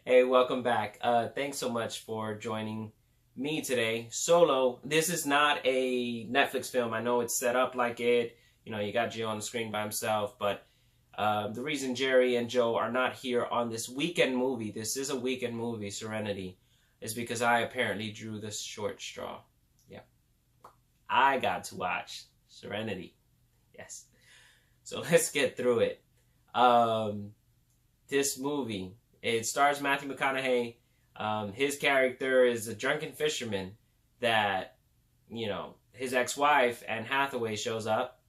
Hey, welcome back. Thanks so much for joining me today. Solo. This is not a Netflix film. I know it's set up like it. You know, you got Joe on the screen by himself, but the reason Jerry and Joe are not here on this weekend movie, this is a weekend movie, Serenity, is because I apparently drew the short straw. Yeah. I got to watch Serenity. Yes. So let's get through it. This movie, it stars Matthew McConaughey. His character is a drunken fisherman that, you know, his ex-wife, Anne Hathaway, shows up,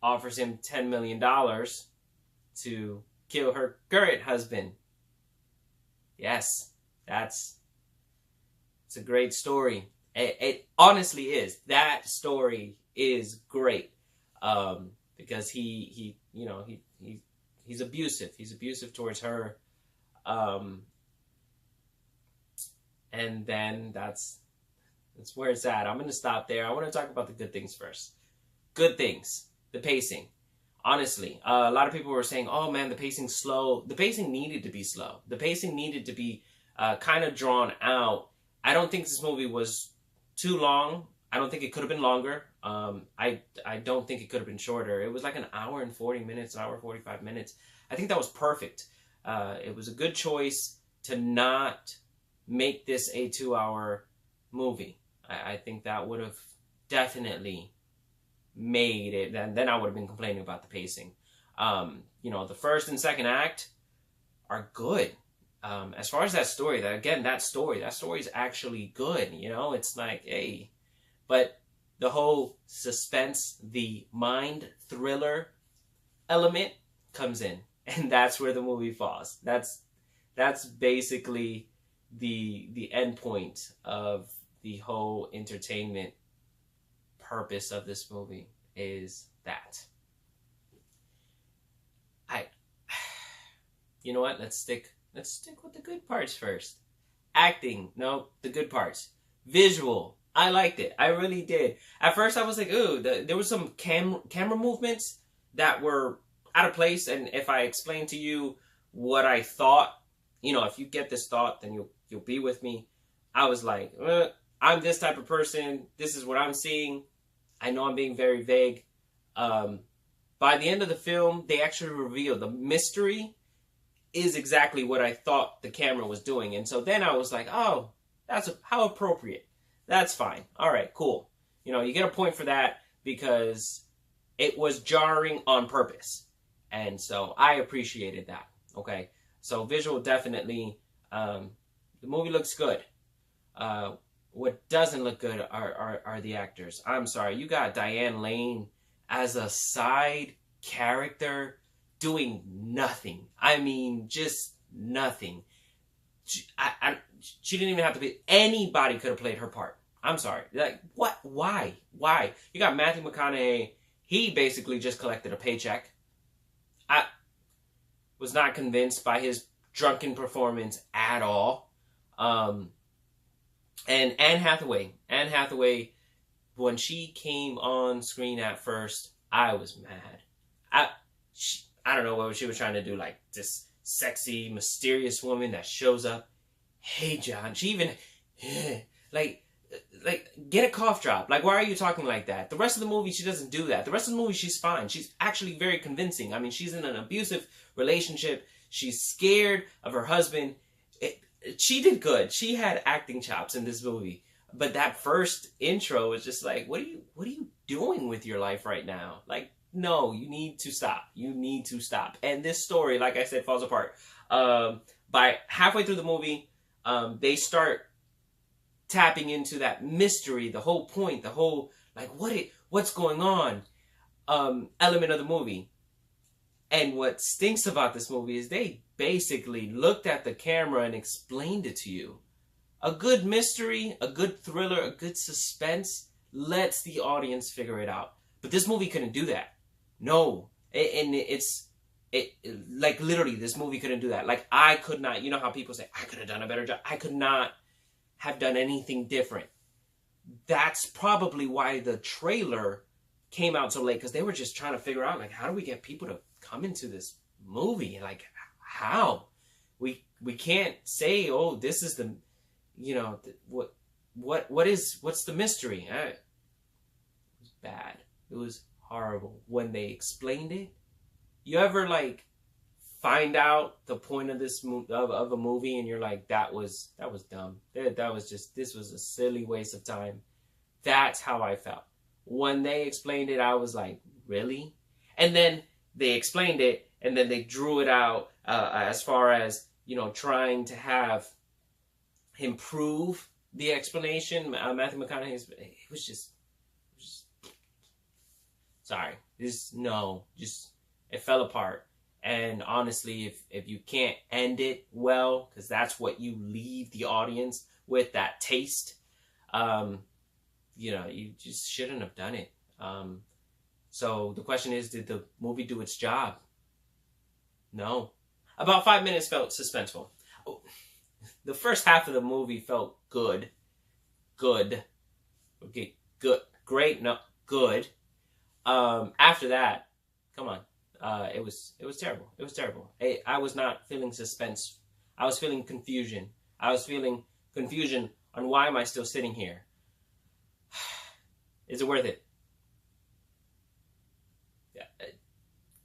offers him $10 million to kill her current husband. Yes, it's a great story. It honestly is. That story is great. Because he's abusive. He's abusive towards her. And then that's where it's at. I'm going to stop there. I want to talk about the good things first. Good things. The pacing. Honestly, a lot of people were saying, oh man, the pacing's slow. The pacing needed to be slow. The pacing needed to be kind of drawn out. I don't think this movie was too long. I don't think it could have been longer. I don't think it could have been shorter. It was like an hour and 40 minutes, an hour 45 minutes. I think that was perfect. It was a good choice to not make this a 2-hour movie. I think that would have definitely made it, and then I would have been complaining about the pacing. The first and second act are good. As far as that story, that story is actually good. You know, it's like, hey, but the whole suspense, the mind thriller element comes in, and that's where the movie falls. That's basically the end point of the whole entertainment purpose of this movie is that. You know what? Let's stick with the good parts first. Acting, no, the good parts. Visual. I liked it. I really did. At first, I was like, ooh, there was some camera movements that were out of place. And if I explain to you what I thought, if you get this thought, then you'll be with me. I was like, I'm this type of person. This is what I'm seeing. I know I'm being very vague. By the end of the film, they actually reveal the mystery is exactly what I thought the camera was doing. And so then I was like, oh, how appropriate. That's fine. All right, cool. You get a point for that because it was jarring on purpose. And so I appreciated that. Okay. So visual, definitely, the movie looks good. What doesn't look good are the actors. I'm sorry. You got Diane Lane as a side character doing nothing. I mean, just nothing. She didn't even have to be. Anybody could have played her part. I'm sorry. Like, what? Why? You got Matthew McConaughey. He basically just collected a paycheck. I was not convinced by his drunken performance at all. And Anne Hathaway. When she came on screen at first, I was mad. I don't know what she was trying to do, like this sexy, mysterious woman that shows up. Hey, John. She even, like, get a cough drop. Like, why are you talking like that? The rest of the movie, she doesn't do that. The rest of the movie, she's fine. She's actually very convincing. I mean, she's in an abusive relationship. She's scared of her husband. She did good. She had acting chops in this movie. But that first intro was just like, what are you doing with your life right now? Like, no, you need to stop. You need to stop. And this story, like I said, falls apart. By halfway through the movie, they start tapping into that mystery, the whole point, the whole, like, what's going on element of the movie. And what stinks about this movie is they basically looked at the camera and explained it to you. A good mystery, a good thriller, a good suspense lets the audience figure it out. But this movie couldn't do that. No. And like, literally, this movie couldn't do that. Like, I could not, you know how people say, I could have done a better job. I could not have done anything different. That's probably why the trailer came out so late, because they were just trying to figure out, like, how do we get people to come into this movie? Like, how? we can't say, oh, this is the, you know, what's the mystery? It was bad. It was horrible when they explained it. You ever like find out the point of this of a movie and you're like, that was dumb. That was just, this was a silly waste of time. That's how I felt when they explained it. I was like, really? And then they explained it, and then they drew it out as far as, you know, trying to have him prove the explanation. Matthew McConaughey, it was just sorry. It fell apart. And honestly, if you can't end it well, because that's what you leave the audience with, that taste, you know, you just shouldn't have done it. So the question is, did the movie do its job? No. About 5 minutes felt suspenseful. The first half of the movie felt good. Okay, good. Great, no, good. After that, come on. It was terrible. It was terrible. I was not feeling suspense. I was feeling confusion. I was feeling confusion on why am I still sitting here? Is it worth it?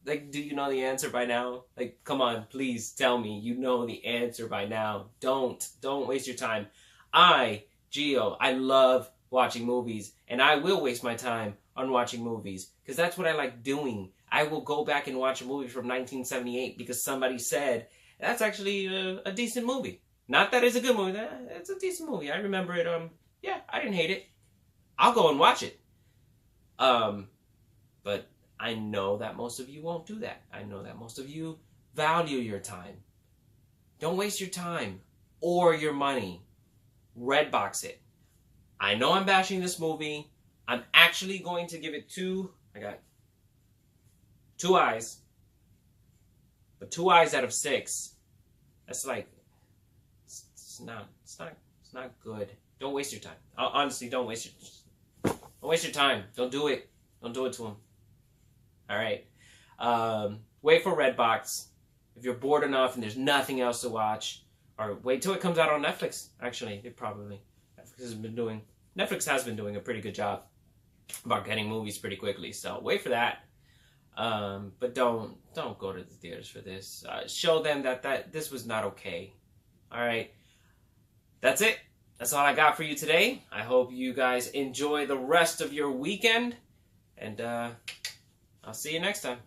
Like, do you know the answer by now? Like, come on, please tell me you know the answer by now. Don't waste your time. Gio, I love watching movies, and I will waste my time on watching movies because that's what I like doing. I will go back and watch a movie from 1978 because somebody said that's actually a decent movie. Not that it's a good movie. It's a decent movie. I remember it. Yeah, I didn't hate it. I'll go and watch it. But I know that most of you won't do that. I know that most of you value your time. Don't waste your time or your money. Redbox it. I know I'm bashing this movie. I'm actually going to give it I got 2 eyes. But 2 eyes out of 6. That's like, it's not good. Don't waste your time. Honestly, don't waste your time. Don't do it. Don't do it to him. All right. Wait for Redbox. If you're bored enough and there's nothing else to watch, or wait till it comes out on Netflix. Actually, Netflix has been doing a pretty good job about getting movies pretty quickly. So wait for that. But don't go to the theaters for this. Show them that this was not okay. All right. That's it. That's all I got for you today. I hope you guys enjoy the rest of your weekend. And I'll see you next time.